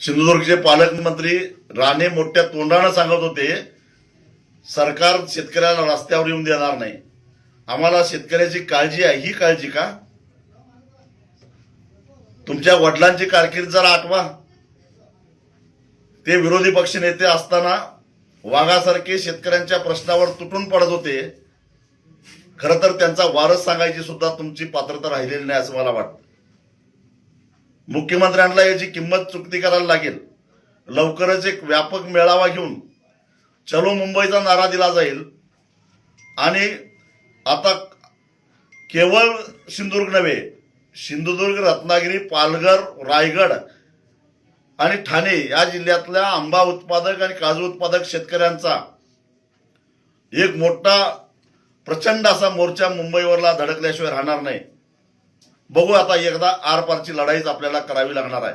सिंधुदुर्गचे पालकमंत्री राणे मोठ्या तोंडाने सांगत होते, सरकार शेतकऱ्याला रस्त्यावर येऊन देणार नाही. आम्हाला शेतकऱ्याची काळजी आहे. ही काळजी का? तुमच्या वडिलांची कारकीर्द जरा आठवा. ते विरोधी पक्ष नेते असताना वाघासारखे शेतकऱ्यांच्या प्रश्नावर तुटून पडत होते. खरं तर त्यांचा वारस सांगायची सुद्धा तुमची पात्रता राहिलेली नाही असं मला वाटतं. मुख्यमंत्र्यांना याची किंमत चुकती करायला लागेल. लवकरच एक व्यापक मेळावा घेऊन चलो मुंबईचा नारा दिला जाईल आणि आता केवळ सिंधुदुर्ग नव्हे, सिंधुदुर्ग, रत्नागिरी, पालघर, रायगड आणि ठाणे या जिल्ह्यातल्या आंबा उत्पादक आणि काजू उत्पादक शेतकऱ्यांचा एक मोठा प्रचंड असा मोर्चा मुंबईवरला धडकल्याशिवाय राहणार नाही. बघू आता एकदा आरपारची लढाईच आपल्याला करावी लागणार आहे.